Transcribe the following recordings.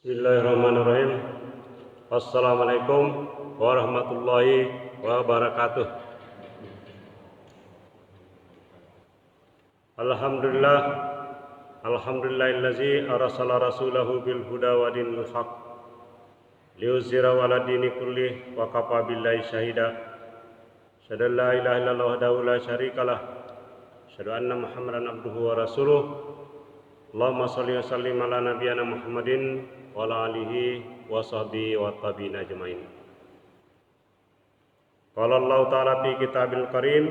Bismillahirrahmanirrahim. Assalamualaikum warahmatullahi wabarakatuh. Alhamdulillah, alhamdulillahillazi arsala rasulahu bil huda wa dinil haq liyuzhirahu 'ala dini kullih wa kafa billahi syahida. Asyhadu an la ilaha illallah wahdahu la syarikalah, asyhadu anna Muhammadan abduhu wa rasuluh. Allahumma shalli wa sallim ala nabiyyina Muhammadin wa ala alihi wa sahbihi wa tabi'in ajmain. Qala Allah ta'ala fi kitabil karim,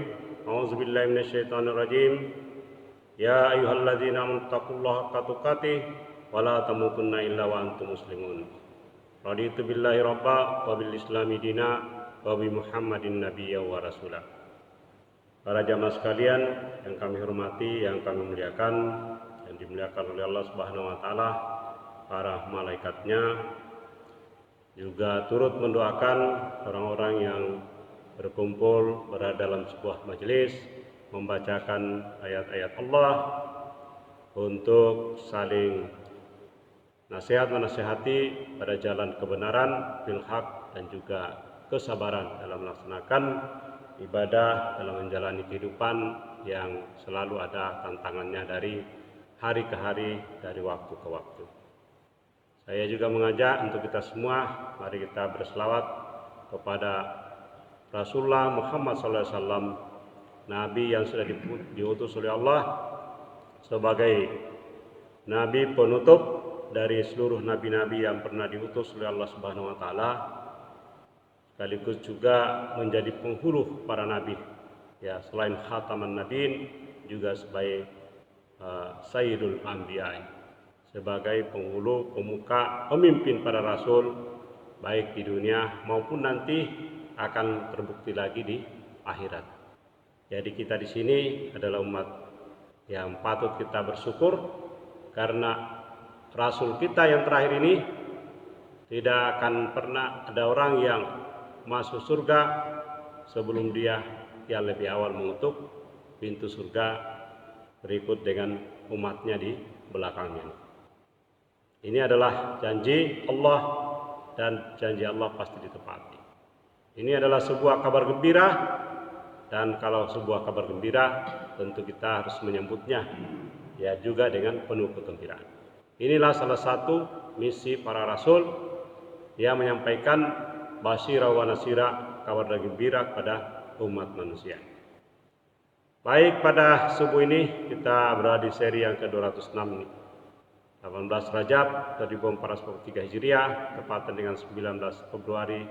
a'udzu billahi minasyaitonir rajim. Ya ayyuhalladzina amanu taqullaha haqqa tuqatih wa la tamutunna illa wa antum muslimun. Raditu billahi rabba wa bil islami dina wa bi Muhammadin nabiyya wa rasulah. Para jamaah sekalian yang kami hormati, yang kami muliakan, yang dimuliakan oleh Allah Subhanahu wa taala, para malaikatnya, juga turut mendoakan orang-orang yang berkumpul berada dalam sebuah majelis membacakan ayat-ayat Allah untuk saling nasihat menasihati pada jalan kebenaran, bil haq, dan juga kesabaran dalam melaksanakan ibadah, dalam menjalani kehidupan yang selalu ada tantangannya dari hari ke hari, dari waktu ke waktu. Saya juga mengajak untuk kita semua, mari kita berselawat kepada Rasulullah Muhammad SAW, Nabi yang sudah diutus oleh Allah sebagai Nabi penutup dari seluruh Nabi-Nabi yang pernah diutus oleh Allah Subhanahu wa taala, sekaligus juga menjadi penghulu para Nabi. Ya, selain khataman Nabiin, juga sebagai Sayyidul Anbiya, sebagai penghulu, pemuka, pemimpin para rasul, baik di dunia maupun nanti akan terbukti lagi di akhirat. Jadi kita di sini adalah umat yang patut kita bersyukur karena rasul kita yang terakhir ini tidak akan pernah ada orang yang masuk surga sebelum dia yang lebih awal mengetuk pintu surga berikut dengan umatnya di belakangnya. Ini adalah janji Allah dan janji Allah pasti ditepati. Ini adalah sebuah kabar gembira, dan kalau sebuah kabar gembira tentu kita harus menyambutnya ya juga dengan penuh kegembiraan. Inilah salah satu misi para rasul yang menyampaikan basyira wa nasira, kabar gembira kepada umat manusia. Baik, pada subuh ini kita berada di seri yang ke-206 ini, 18 Rajab 1443 Hijriah, tepatan dengan 19 Februari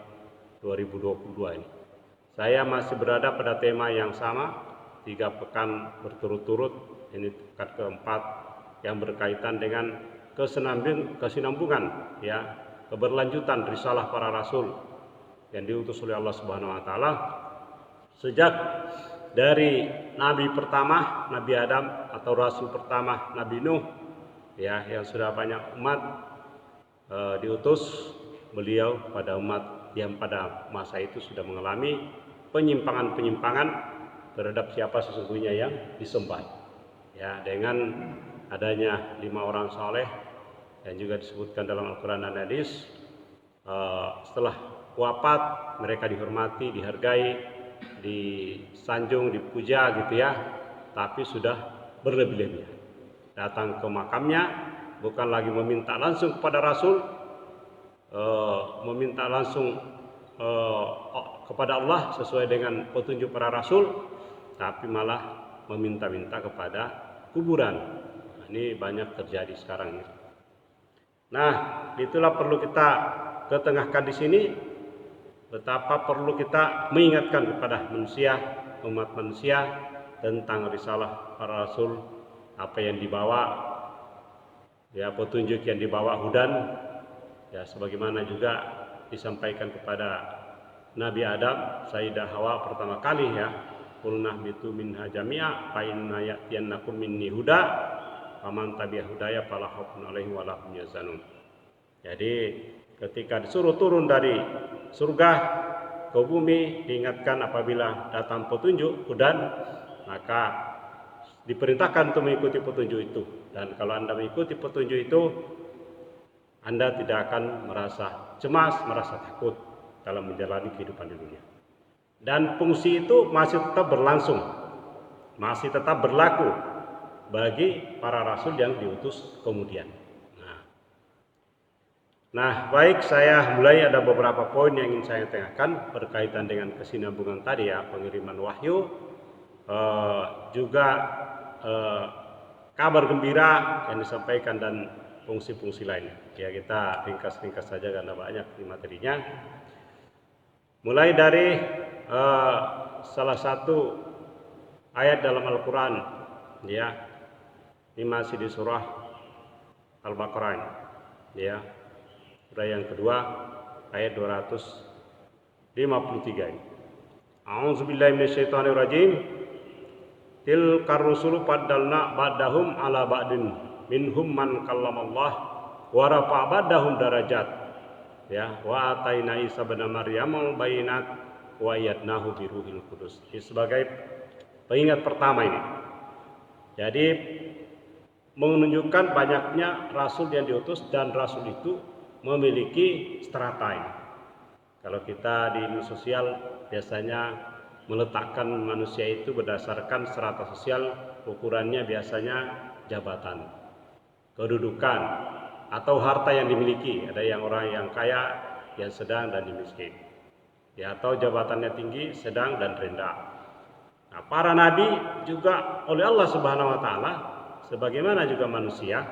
2022 ini. Saya masih berada pada tema yang sama, 3 pekan berturut-turut, ini pekan keempat yang berkaitan dengan kesinambungan, ya, keberlanjutan risalah para rasul yang diutus oleh Allah Subhanahu wa taala sejak dari nabi pertama, Nabi Adam, atau rasul pertama Nabi Nuh, ya, yang sudah banyak umat diutus beliau pada umat yang pada masa itu sudah mengalami penyimpangan-penyimpangan terhadap siapa sesungguhnya yang disembah. Ya, dengan adanya 5 orang saleh yang juga disebutkan dalam Al-Quran dan hadis, setelah wafat mereka dihormati, dihargai, disanjung, dipuja gitu ya, tapi sudah berlebih-lebihan. Datang ke makamnya bukan lagi meminta langsung kepada Rasul, meminta langsung kepada Allah sesuai dengan petunjuk para Rasul, tapi malah meminta-minta kepada kuburan. Ini banyak terjadi sekarang. Nah, itulah perlu kita ketengahkan di sini. Betapa perlu kita mengingatkan kepada manusia, umat manusia, tentang risalah para rasul, apa yang dibawa, ya, petunjuk yang dibawa hudan, ya, sebagaimana juga disampaikan kepada Nabi Adam, Sayyidah Hawa pertama kali, ya, qulna bitu minha jami'a fa inna ya'tiyannakum minni huda faman tabi'a hudaya fala khaufun 'alaihim wa la hum yahzanun. Jadi ketika disuruh turun dari surga ke bumi, diingatkan apabila datang petunjuk hudan, maka diperintahkan untuk mengikuti petunjuk itu. Dan kalau Anda mengikuti petunjuk itu, Anda tidak akan merasa cemas, merasa takut dalam menjalani kehidupan di dunia. Dan fungsi itu masih tetap berlangsung, masih tetap berlaku bagi para rasul yang diutus kemudian. Nah, baik, saya mulai ada beberapa poin yang ingin saya tengahkan berkaitan dengan kesinambungan tadi ya, pengiriman wahyu, juga kabar gembira yang disampaikan dan fungsi-fungsi lainnya. Ya, kita ringkas-ringkas saja karena banyak di materinya. Mulai dari salah satu ayat dalam Al-Quran, ya, ini masih di surah Al-Baqarah, ya. Surah yang kedua ayat 253 ini. A'udzubillahi minasyaitonirrajim. Tilkar rusulu faddalna ba'dahum ala ba'din minhum man kallamallah wa rafa'a ba'dahum darajat. Ya, wa ataina Isa bin Maryam al-bayinat wa ayyadnahu bi ruhil qudus. Ini sebagai pengingat pertama ini. Jadi menunjukkan banyaknya rasul yang diutus dan rasul itu memiliki strata ini. Kalau kita di ilmu sosial biasanya meletakkan manusia itu berdasarkan strata sosial, ukurannya biasanya jabatan, kedudukan, atau harta yang dimiliki. Ada yang orang yang kaya, yang sedang dan yang miskin. Ya, atau jabatannya tinggi, sedang dan rendah. Nah, para nabi juga oleh Allah Subhanahu wa taala sebagaimana juga manusia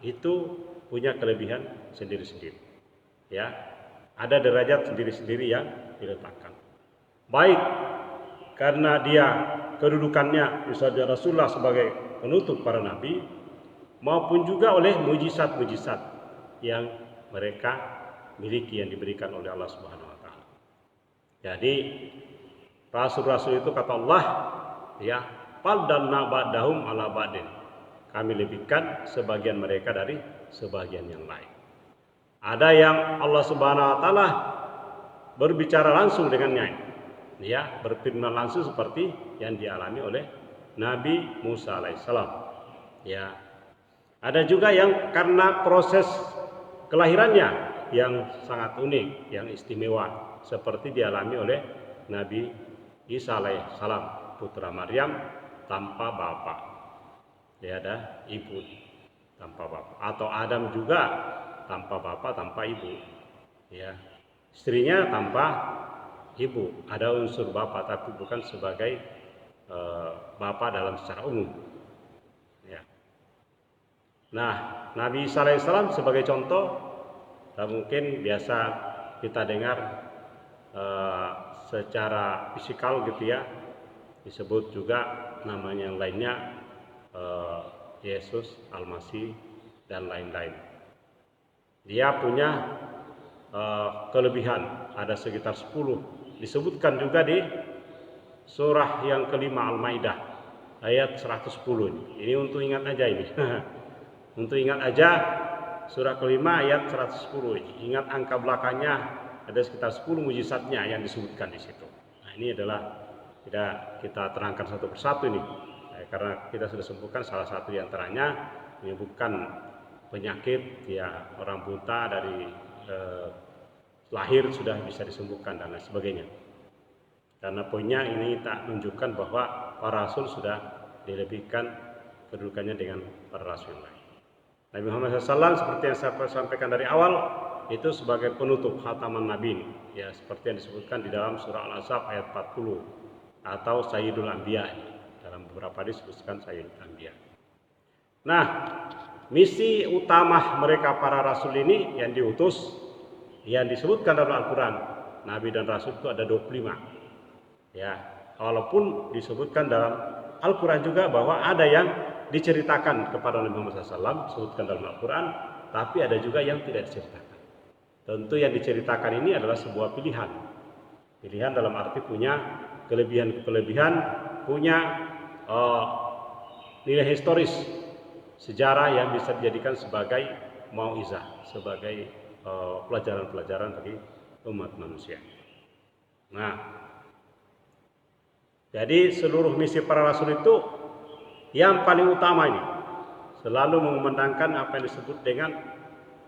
itu punya kelebihan sendiri-sendiri. Ya, ada derajat sendiri-sendiri yang diletakkan. Baik karena dia kedudukannya misalnya Rasulullah sebagai penutup para nabi, maupun juga oleh mujizat-mujizat yang mereka miliki yang diberikan oleh Allah Subhanahu wa taala. Jadi rasul-rasul itu kata Allah, ya, faddalna ba'dahum ala ba'din. Kami lebihkan sebagian mereka dari sebagian yang lain. Ada yang Allah Subhanahu wa taala berbicara langsung dengannya, ya, berfirman langsung seperti yang dialami oleh Nabi Musa alaihissalam. Ya. Ada juga yang karena proses kelahirannya yang sangat unik, yang istimewa, seperti dialami oleh Nabi Isa alaihissalam, putra Maryam tanpa bapak. Dia ada ibu tanpa bapak, atau Adam juga tanpa bapak, tanpa ibu. Ya, istrinya tanpa ibu, ada unsur bapak tapi bukan sebagai bapak dalam secara umum. Ya. Nah, Nabi Isa alaihissalam sebagai contoh, mungkin biasa kita dengar secara fisikal gitu ya, disebut juga namanya yang lainnya Yesus Al-Masih dan lain-lain. Dia punya kelebihan, ada sekitar 10. Disebutkan juga di surah yang kelima Al-Maidah ayat 110. Ini untuk ingat aja ini. Untuk ingat aja surah kelima ayat 110. Ingat angka belakangnya, ada sekitar 10 mujizatnya yang disebutkan di situ. Nah, ini adalah tidak kita terangkan satu persatu ini. Karena kita sudah sembuhkan salah satu di antaranya, menyembuhkan penyakit ya, orang buta dari lahir sudah bisa disembuhkan dan lain sebagainya. Karena poinnya ini tak menunjukkan bahwa para rasul sudah dilebihkan kedudukannya dengan para rasul yang lain. Nabi Muhammad SAW seperti yang saya sampaikan dari awal itu sebagai penutup khataman nabi, ya, seperti yang disebutkan di dalam surah Al-Ahzab ayat 40 atau Sayyidul Anbiya. Dalam beberapa hadis disebutkan Sayyidul Anbiya. Nah, misi utama mereka para rasul ini yang diutus, yang disebutkan dalam Al-Quran, nabi dan rasul itu ada 25. Ya, walaupun disebutkan dalam Al-Quran juga bahwa ada yang diceritakan kepada Nabi Muhammad SAW, disebutkan dalam Al-Quran, tapi ada juga yang tidak diceritakan. Tentu yang diceritakan ini adalah sebuah pilihan. Pilihan dalam arti punya kelebihan-kelebihan, punya nilai historis, sejarah yang bisa dijadikan sebagai mauizah, sebagai pelajaran-pelajaran bagi umat manusia. Nah, jadi seluruh misi para rasul itu yang paling utama ini selalu mengumandangkan apa yang disebut dengan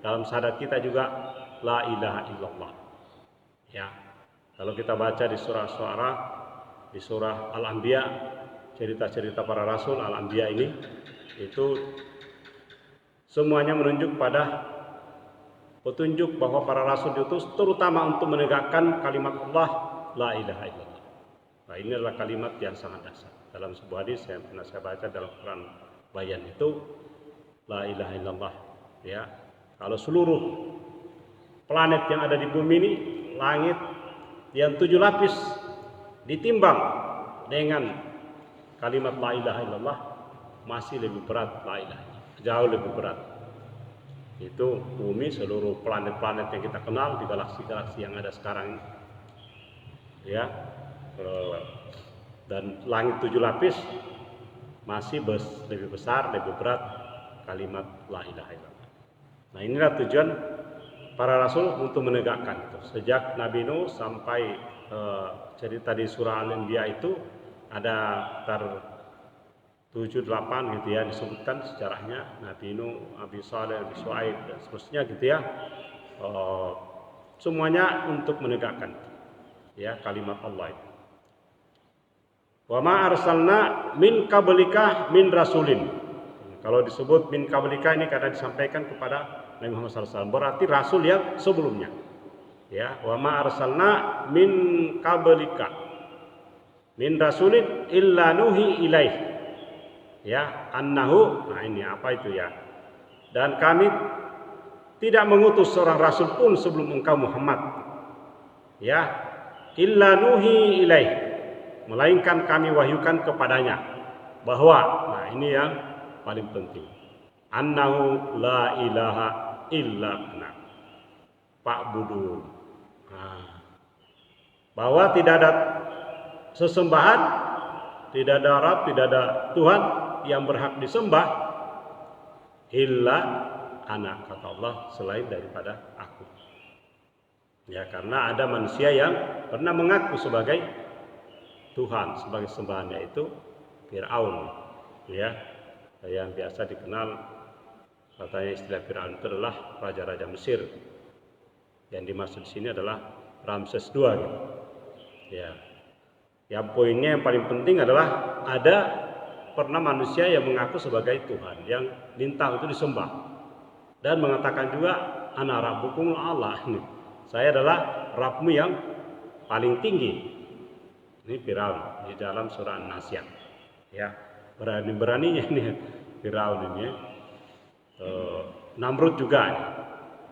dalam syahadat kita juga la ilaha illallah. Ya. Kalau kita baca di surah Syu'ara, di surah Al-Anbiya, cerita-cerita para rasul Al-Anbiya ini itu semuanya menunjuk pada petunjuk bahwa para rasul diutus terutama untuk menegakkan kalimat Allah la ilaha illallah. Nah, ini adalah kalimat yang sangat dasar. Dalam sebuah hadis yang pernah saya baca dalam Quran Bayan itu la ilaha illallah. Ya, kalau seluruh planet yang ada di bumi ini, langit yang 7 lapis ditimbang dengan kalimat la ilaha illallah, masih lebih berat la ilaha illallah, jauh lebih berat. Itu bumi, seluruh planet-planet yang kita kenal di galaksi-galaksi yang ada sekarang ini. Ya, dan langit 7 lapis masih lebih besar, lebih berat kalimat la ilaha illallah. Nah, inilah tujuan para rasul untuk menegakkan itu. Sejak Nabi Nuh sampai cerita di surah Al-Anbiya itu ada 7-8 gitu ya, disebutkan sejarahnya Nabi Nuh, Nabi Saleh, Nabi Shu'aib dan seterusnya gitu ya. Semuanya untuk menegakkan ya kalimat Allah itu. Wa ma arsalna min qablika min rasulin. Kalau disebut min qablika ini karena disampaikan kepada Nabi Muhammad SAW, berarti rasul yang sebelumnya. Ya, wa ma arsalna min qablika min rasulin illa nuhi ilaih. Ya, annahu, nah ini apa itu ya? Dan kami tidak mengutus seorang rasul pun sebelum engkau Muhammad. Ya, illa nuhi ilaih, melainkan kami wahyukan kepadanya bahwa, nah ini yang paling penting, annahu la ilaha illa ana fa'budun. Nah, bahwa tidak ada sesembahan, tidak ada Rabb, tidak ada Tuhan yang berhak disembah illa ana, kata Allah, selain daripada aku. Ya, karena ada manusia yang pernah mengaku sebagai Tuhan, sebagai sembahannya, itu Fir'aun, ya, yang biasa dikenal katanya istilah Fir'aun itu adalah raja-raja Mesir. Yang dimaksud di sini adalah Ramses II, gitu. Ya. Yang poinnya yang paling penting adalah ada pernah manusia yang mengaku sebagai Tuhan, yang minta untuk disembah dan mengatakan juga ana rabbukum Allah, saya adalah Rabbmu yang paling tinggi. Ini Firaun di dalam surah An-Nasyat. Ya, berani-beraninya ini Firaun ini. Namrud juga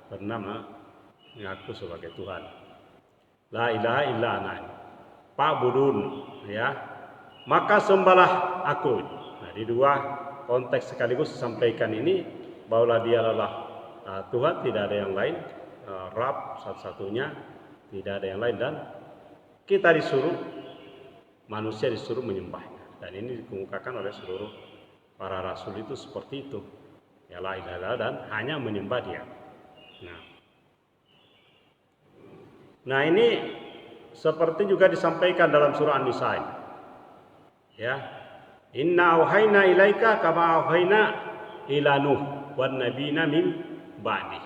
pernah mengaku sebagai Tuhan. La ilaha illa ana fa'budun, ya, maka sembahlah aku. Nah, di dua konteks sekaligus disampaikan ini bahwa dia adalah Tuhan, tidak ada yang lain, Rabb satu-satunya, tidak ada yang lain, dan kita disuruh, manusia disuruh menyembahnya. Dan ini dikemukakan oleh seluruh para rasul itu seperti itu. Ya, la ilaha illallah, dan hanya menyembah dia. Nah ini seperti juga disampaikan dalam surah An-Nisa. Ya, inna auhayna ilaika kama auhayna ila Nuh wan nabiyina min ba'di.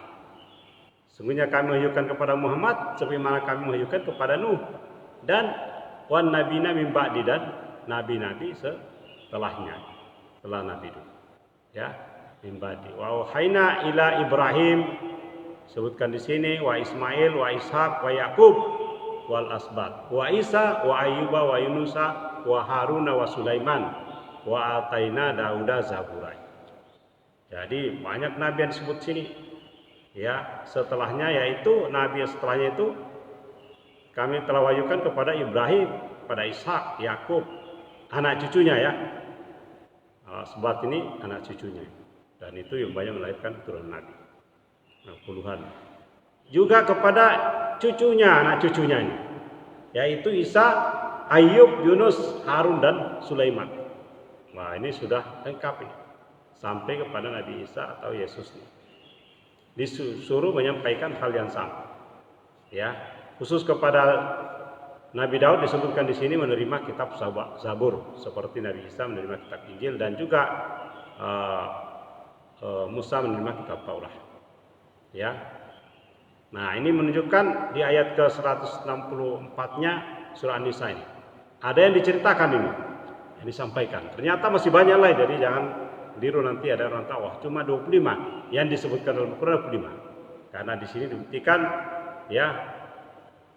Sungguhnya kami wahyukan kepada Muhammad sebagaimana kami wahyukan kepada Nuh dan wan nabiyina min ba'di, dan nabi-nabi setelahnya, setelah Nabi Nuh. Ya, min ba'di. Wa auhayna ila Ibrahim, sebutkan di sini, wa Ismail, wa Ishaq, wa Yakub, wal asbat, wa Isa, wa Ayyuba, wa Yunusa, wa Haruna, wa Sulaiman, wa ataina Dauda Zabura. Jadi banyak nabi yang disebut sini. Ya, setelahnya yaitu nabi setelahnya itu kami telah wahyukan kepada Ibrahim, kepada Ishak, Yakub, anak cucunya ya. Asbat ini anak cucunya. Dan itu yang banyak melahirkan keturunan nabi. Nah, puluhan. Juga kepada cucunya, anak cucunya ini, yaitu Isa, Ayub, Yunus, Harun, dan Sulaiman. Nah, ini sudah lengkap ini. Sampai kepada Nabi Isa atau Yesus ini. Disuruh menyampaikan hal yang sama. Ya, khusus kepada Nabi Daud disebutkan di sini menerima kitab Zabur, seperti Nabi Isa menerima kitab Injil, dan juga Musa menerima kitab Taurat. Ya. Nah, ini menunjukkan di ayat ke-164-nya surah An-Nisa ini. Ada yang diceritakan ini, yang disampaikan. Ternyata masih banyak lain, jadi jangan keliru nanti ada orang tahu, wah cuma 25 yang disebutkan dalam Al-Quran 25. Karena di sini dibuktikan ya,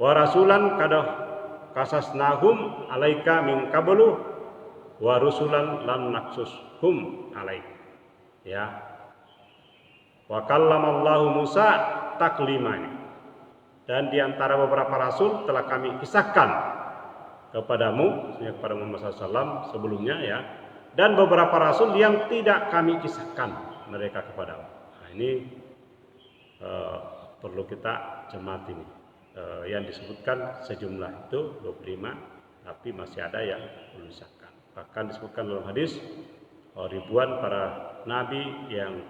wa rasulan kada kasasnahum alaika min qablu wa rusulan lam naksushum alaik. Ya. Wa kallamallahu Musa taklima. Dan di antara beberapa rasul telah kami kisahkan kepadamu, kepada Muhammad SAW sebelumnya ya, dan beberapa rasul yang tidak kami kisahkan mereka kepadamu. Nah, ini perlu kita cermati ini. Yang disebutkan sejumlah itu 25, tapi masih ada yang belum disahkan. Bahkan disebutkan dalam hadis ribuan para nabi yang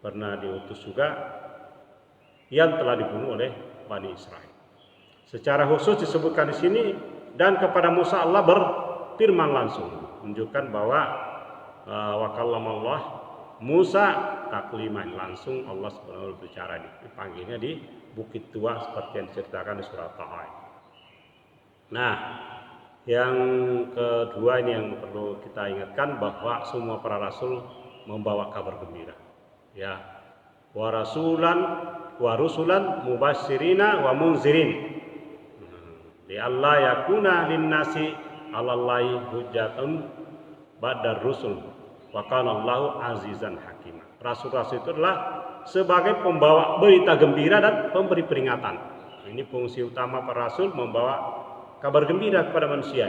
pernah diutus juga yang telah dibunuh oleh Bani Israel. Secara khusus disebutkan di sini, dan kepada Musa Allah berfirman langsung, menunjukkan bahwa wa kallamallah Musa takliman, langsung Allah Subhanahu wa taala berbicara, dipanggilnya di Bukit Tua seperti yang diceritakan di surat Taha. Nah, yang kedua ini yang perlu kita ingatkan, bahwa semua para rasul membawa kabar gembira. Ya, wa rusulan mubasyirina wa munzirin. Li alla yakuna linnasi 'alallahi hujjatun ba'dar rusul wa kana Allahu azizan hakima. Rasul-rasul itu adalah sebagai pembawa berita gembira dan pemberi peringatan. Ini fungsi utama para rasul, membawa kabar gembira kepada manusia.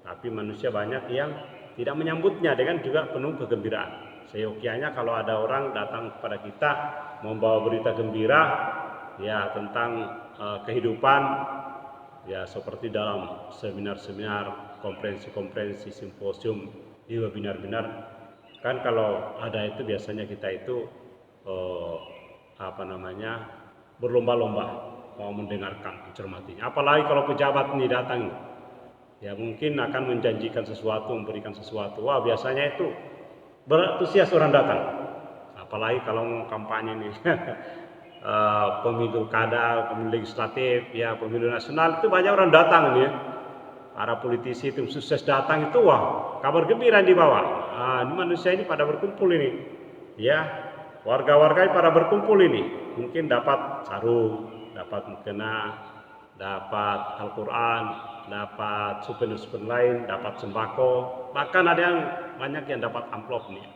Tapi manusia banyak yang tidak menyambutnya dengan juga penuh kegembiraan. Seyogyanya kalau ada orang datang kepada kita membawa berita gembira ya tentang kehidupan, ya seperti dalam seminar-seminar, konferensi-konferensi, simposium, di webinar-webinar, kan kalau ada itu biasanya kita itu berlomba-lomba mau mendengarkan, mencermatinya. Apalagi kalau pejabat ini datang, ya mungkin akan menjanjikan sesuatu, memberikan sesuatu. Wah, biasanya itu berantusias orang datang. Apalagi kalau mau kampanye nih, pemilu kada, pemilu legislatif, ya pemilu nasional, itu banyak orang datang nih. Para politisi tim sukses datang itu, wah kabar gembira dibawa. Nah, ini manusia ini pada berkumpul ini, ya warga-warga ini pada berkumpul ini. Mungkin dapat sarung, dapat mukena, dapat Al-Quran, dapat souvenir lain, dapat sembako, bahkan ada yang banyak yang dapat amplop nih.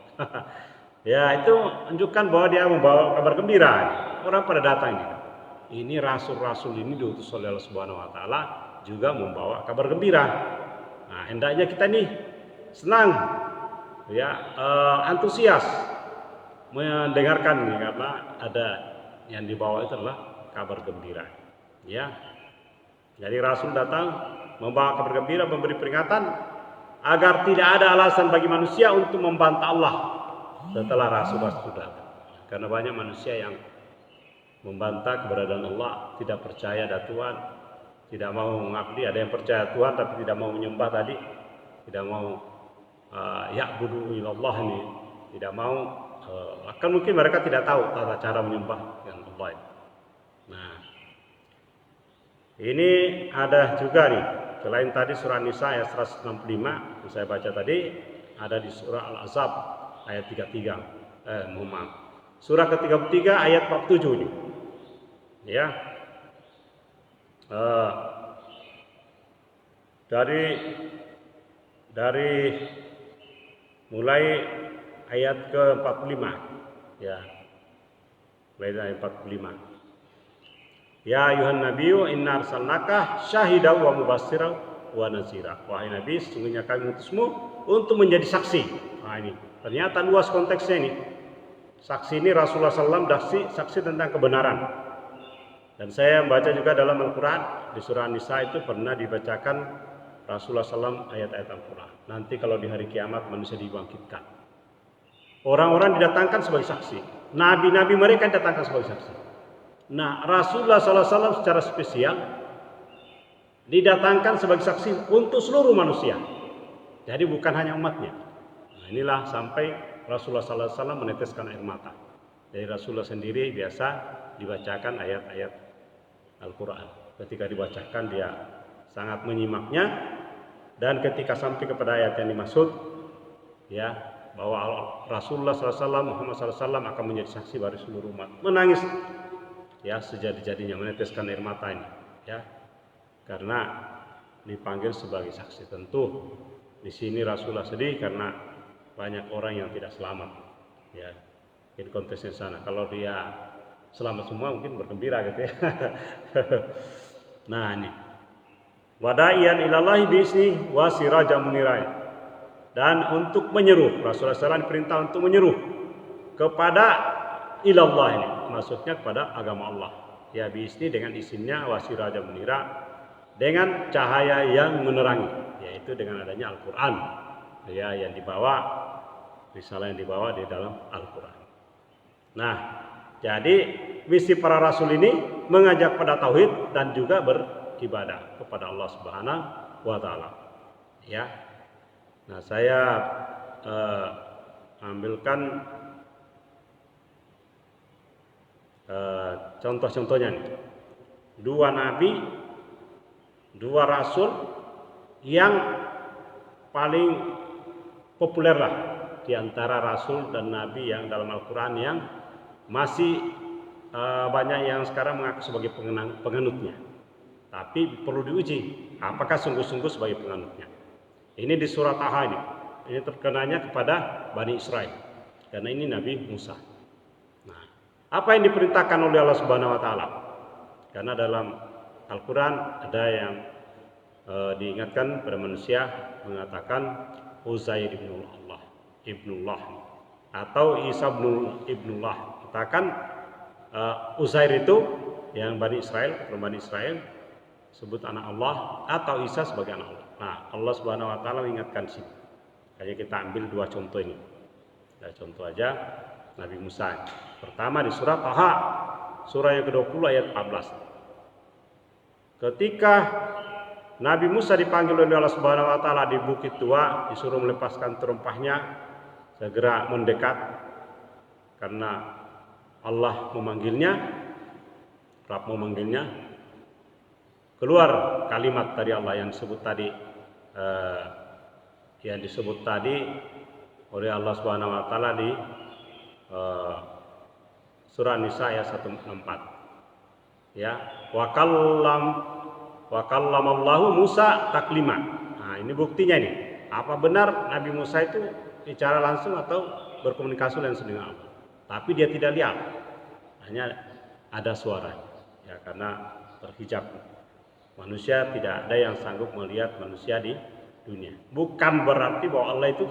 Ya, itu menunjukkan bahwa dia membawa kabar gembira. Orang pada datang gitu. Ini rasul-rasul ini diutus oleh Allah Subhanahu wa taala juga membawa kabar gembira. Nah, hendaknya kita nih senang, ya, antusias mendengarkan nih, karena ada yang dibawa itu adalah kabar gembira. Ya. Jadi rasul datang membawa kabar gembira, memberi peringatan agar tidak ada alasan bagi manusia untuk membantah Allah setelah rasul-rasul datang. Karena banyak manusia yang membantah keberadaan Allah, tidak percaya ada Tuhan, tidak mau mengabdi. Ada yang percaya Tuhan tapi tidak mau menyembah tadi, tidak mau ya'budu ilallah ini, tidak mau, akan mungkin mereka tidak tahu tata cara menyembah yang Allah. Nah, ini ada juga nih, selain tadi surah Nisa ayat 165 yang saya baca tadi, ada di surah Al-Ahzab ayat 33. Surah ke-33 ayat 47 ini. Ya. Dari mulai ayat ke-45, ya. Mulai dari ayat 45. Ya ayuhan nabiyyu inna arsalnaka syahidan wa mubassiran wa nazira. Wahai nabi, sesungguhnya kami mengutusmu untuk menjadi saksi. Nah, ini ternyata luas konteksnya ini. Saksi ini Rasulullah SAW saksi tentang kebenaran. Dan saya membaca juga dalam Al-Quran di surah Nisa itu pernah dibacakan Rasulullah SAW ayat-ayat Al-Quran. Nanti kalau di hari kiamat manusia dibangkitkan, orang-orang didatangkan sebagai saksi. Nabi-nabi mereka didatangkan sebagai saksi. Nah, Rasulullah SAW secara spesial didatangkan sebagai saksi untuk seluruh manusia. Jadi bukan hanya umatnya. Nah, inilah sampai Rasulullah SAW meneteskan air mata. Jadi Rasulullah sendiri biasa dibacakan ayat-ayat Al-Quran. Ketika dibacakan dia sangat menyimaknya, dan ketika sampai kepada ayat yang dimaksud, ya, bahwa Rasulullah SAW, Muhammad SAW akan menjadi saksi bagi seluruh umat, menangis, ya, sejadi-jadinya, meneteskan air mata ini, ya, karena dipanggil sebagai saksi. Tentu di sini Rasulullah sedih karena banyak orang yang tidak selamat, ya, di konteksnya sana. Kalau dia selamat semua mungkin bergembira gitu ya. Nah ini wada'iyan ilallahi bi'izni wa sirajan munirai, dan untuk menyeru, Rasulullah SAW diperintah untuk menyeru kepada ilallah, ini maksudnya kepada agama Allah, ya, bi'izni dengan izinnya, wa sirajan munira dengan cahaya yang menerangi, yaitu dengan adanya Al-Quran, ya, yang dibawa, risalah yang dibawa di dalam Al-Quran. Nah, jadi misi para rasul ini mengajak pada tauhid dan juga beribadah kepada Allah Subhanahu wa taala. Ya. Nah, saya ambilkan contoh-contohnya nih. Dua nabi, dua rasul yang paling populer lah di antara rasul dan nabi yang dalam Al-Quran, yang masih banyak yang sekarang mengaku sebagai penganutnya, tapi perlu diuji apakah sungguh-sungguh sebagai penganutnya. Ini di surat Taha ini terkenanya kepada Bani Israel, karena ini Nabi Musa. Nah, apa yang diperintahkan oleh Allah Subhanahu wa taala? Karena dalam Al-Quran ada yang diingatkan pada manusia, mengatakan Uzair ibnullah atau Isa ibnullah. Katakan Uzair itu yang Bani Israel, Bani Israel sebut anak Allah, atau Isa sebagai anak Allah. Nah, Allah Subhanahu wa taala mengingatkan sini. Kayak kita ambil dua contoh ini. Nah, contoh aja Nabi Musa. Pertama di surat Taha, surah yang ke-20 ayat 14. Ketika Nabi Musa dipanggil oleh Allah Subhanahu wa taala di Bukit Tua, disuruh melepaskan terompahnya, segera mendekat karena Allah memanggilnya, Rabb memanggilnya. Keluar kalimat dari Allah yang disebut tadi, oleh Allah Subhanahu wa taala di surah Nisa ayat 164. Ya, wa kallamallahu Musa taklima. Nah, ini buktinya nih. Apa benar Nabi Musa itu bicara langsung atau berkomunikasi langsung dengan Allah? Tapi dia tidak lihat, hanya ada suara, ya, karena terhijab. Manusia tidak ada yang sanggup melihat manusia di dunia. Bukan berarti bahwa Allah itu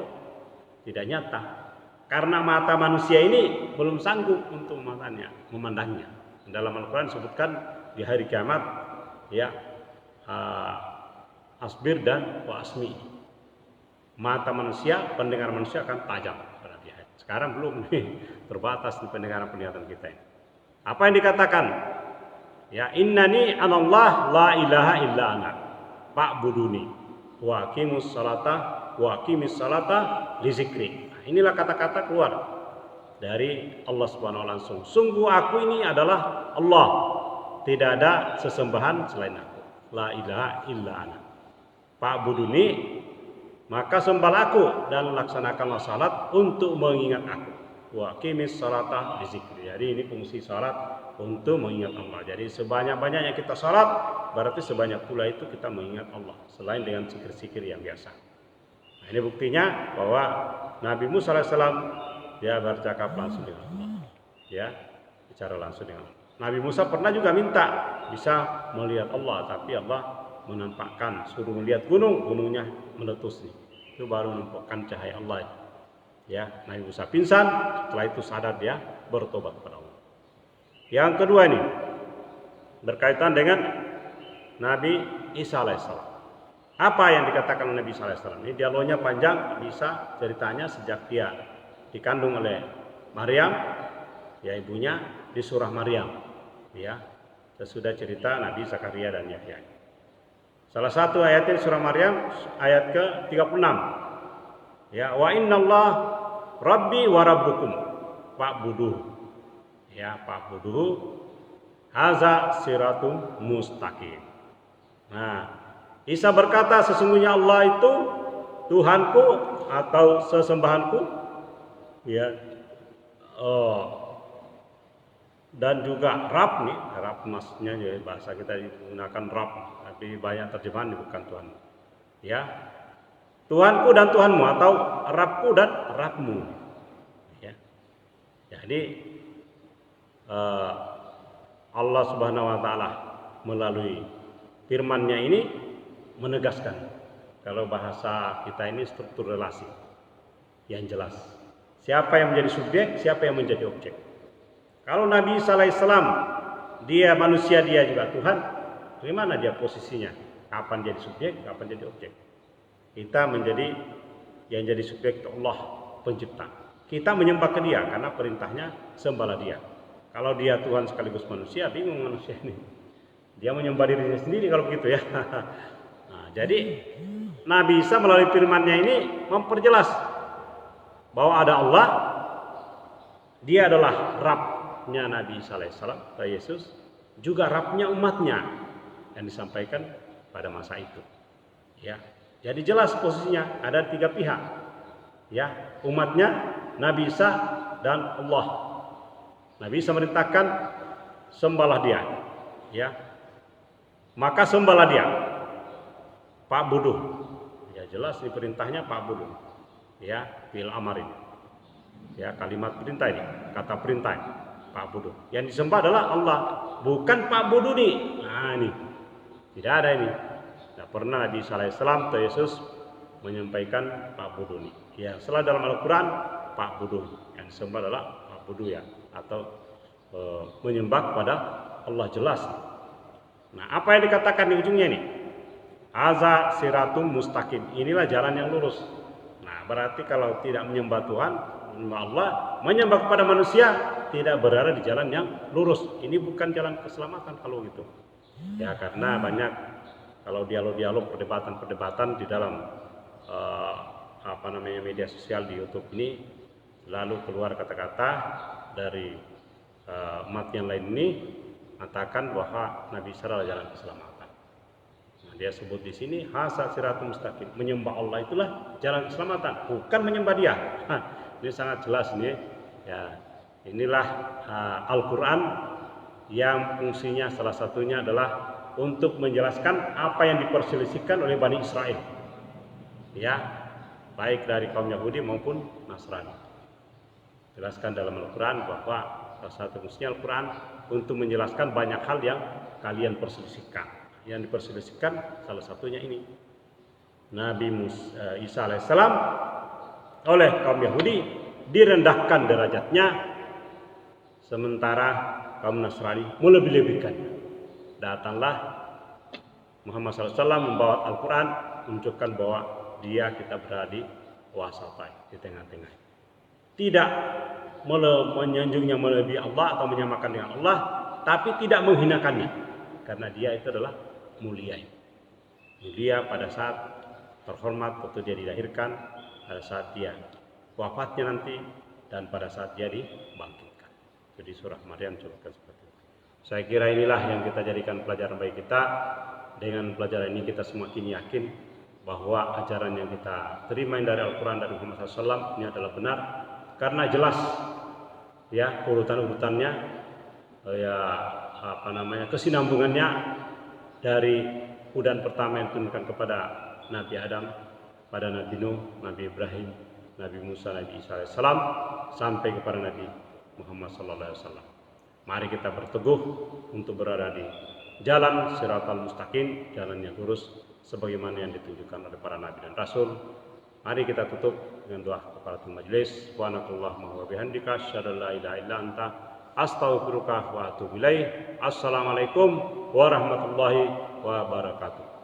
tidak nyata, karena mata manusia ini belum sanggup untuk memandangnya. Dalam Al-Quran disebutkan di hari kiamat, ya, asbir dan wa asmi, mata manusia, pendengar manusia akan tajam pada dia. Sekarang belum nih, terbatas di pendengaran-penglihatan kita ini. Apa yang dikatakan? Ya, innani anallah la ilaha illa ana fa'buduni wa aqimus salata li zikri. Nah, inilah kata-kata keluar dari Allah Subhanahu wa taala langsung. Sungguh aku ini adalah Allah, tidak ada sesembahan selain aku. La ilaha illa ana fa'buduni, maka sembahlah aku dan laksanakanlah salat untuk mengingat aku. Wa aqimis salata li zikri. Jadi ini fungsi salat untuk mengingat Allah. Jadi sebanyak-banyaknya kita salat, berarti sebanyak pula itu kita mengingat Allah, selain dengan zikir-zikir yang biasa. Nah, ini buktinya bahwa Nabi Musa AS dia bercakap langsung dengan Allah, ya, bicara langsung dengan Allah. Nabi Musa pernah juga minta bisa melihat Allah, tapi Allah menampakkan, suruh melihat gunungnya meletus nih. Itu baru menampakkan cahaya Allah. Ya, Nabi Musa pingsan, setelah itu sadar, dia bertobat kepada Allah. Yang kedua ini berkaitan dengan Nabi Isa alaihissalam. Apa yang dikatakan Nabi Isa alaihissalam? Ini dialognya panjang, bisa ceritanya sejak dia dikandung oleh Maryam, ya ibunya, di surah Maryam, ya, sesudah cerita Nabi Zakaria dan Yahya. Salah satu ayatnya di surah Maryam ayat ke-36. Ya, wa innallah rabbi wa rabbukum fa'buduh. Ya, fa'buduhu haza siratum mustaqim. Nah, Isa berkata sesungguhnya Allah itu Tuhanku atau sesembahanku, ya, dan juga Rabb nih, Rabb maksudnya ya bahasa kita menggunakan Rabb, tapi banyak terjemahan bukan Tuhan. Ya, Tuhanku dan Tuhanmu atau Rabbku dan Rabbmu. Ya, jadi Allah Subhanahu Wa Taala melalui firman-Nya ini menegaskan kalau bahasa kita ini struktur relasi yang jelas. Siapa yang menjadi subjek, siapa yang menjadi objek. Kalau Nabi Isa alaihissalam dia manusia, dia juga Tuhan, bagaimana dia posisinya? Kapan jadi subjek, kapan jadi objek? Kita menjadi yang jadi subjek itu Allah pencipta. Kita menyembah ke Dia karena perintahnya sembahlah Dia. Kalau Dia Tuhan sekaligus manusia, bingung manusia ini. Dia menyembah dirinya sendiri kalau begitu ya. Nah, jadi Nabi Isa melalui firman-Nya ini memperjelas bahwa ada Allah, Dia adalah Rabb-nya Nabi Isa alaihissalam, Yesus, juga Rabb-nya umatnya yang disampaikan pada masa itu. Ya, jadi jelas posisinya ada tiga pihak. Ya, umatnya, Nabi Isa dan Allah. Nabi Isa merintahkan sembahlah Dia. Ya, maka sembahlah Dia. Fa'buduh. Ya jelas ini perintahnya fa'buduh. Ya, fil amarin. Ya, kalimat perintah ini, kata perintah fa'buduh. Yang disembah adalah Allah, bukan fa'buduh nih. Nah, ini. Tidak ada ini. Tidak pernah Nabi SAW atau Yesus menyampaikan fa'buduh nih. Ya, setelah dalam Al-Quran fa'buduh. Yang disembah adalah fa'buduh ya, atau menyembah kepada Allah jelas. Nah, apa yang dikatakan di ujungnya ini? Haza siratum mustaqim. Inilah jalan yang lurus. Nah, berarti kalau tidak menyembah Tuhan, menyembah Allah, menyembah kepada manusia, tidak berada di jalan yang lurus. Ini bukan jalan keselamatan kalau gitu. Ya, karena banyak kalau dialog-dialog, perdebatan-perdebatan di dalam media sosial di YouTube ini lalu keluar kata-kata dari umat yang lain ini mengatakan bahwa Nabi Isa adalah jalan keselamatan. Nah, dia sebut di sini haza siratum mustaqim, menyembah Allah itulah jalan keselamatan, bukan menyembah Dia. Ini sangat jelas ini. Ya, inilah Al-Quran yang fungsinya salah satunya adalah untuk menjelaskan apa yang diperselisihkan oleh Bani Israel. Ya, baik dari kaum Yahudi maupun Nasrani. Jelaskan dalam Al-Quran bahwa salah satu fungsinya Al-Quran untuk menjelaskan banyak hal yang kalian perselisihkan. Yang diperselisihkan salah satunya ini. Nabi Isa alaihissalam oleh kaum Yahudi direndahkan derajatnya, sementara kaum Nasrani melebih-lebihkan. Datanglah Muhammad SAW membawa Al-Quran, menunjukkan bahwa Dia kita berada di wasat, di tengah-tengah. Tidak menyanjungnya melebihi Allah atau menyamakan dengan Allah, tapi tidak menghinakannya, karena Dia itu adalah mulia. Mulia pada saat terhormat waktu Dia dilahirkan, pada saat Dia wafatnya nanti, dan pada saat Dia dibangkitkan. Jadi surah Maryam sebutkan seperti itu. Saya kira inilah yang kita jadikan pelajaran bagi kita. Dengan pelajaran ini kita semakin yakin bahwa ajaran yang kita terima dari Al-Quran dari Muhammad SAW ini adalah benar, karena jelas ya urutan-urutannya, ya kesinambungannya dari udan pertama yang diturunkan kepada Nabi Adam, pada Nabi Nuh, Nabi Ibrahim, Nabi Musa, Nabi Isa alaihissalam, sampai kepada Nabi Muhammad SAW. Mari kita berteguh untuk berada di jalan siratal mustaqim, jalan yang lurus sebagaimana yang ditunjukkan oleh para nabi dan rasul. Mari kita tutup dengan doa kafaratul majelis. Subhanakallahumma wa bihamdika asyhadu an la ilaha illa anta astaghfiruka wa atubu ilaik. Assalamualaikum warahmatullahi wabarakatuh.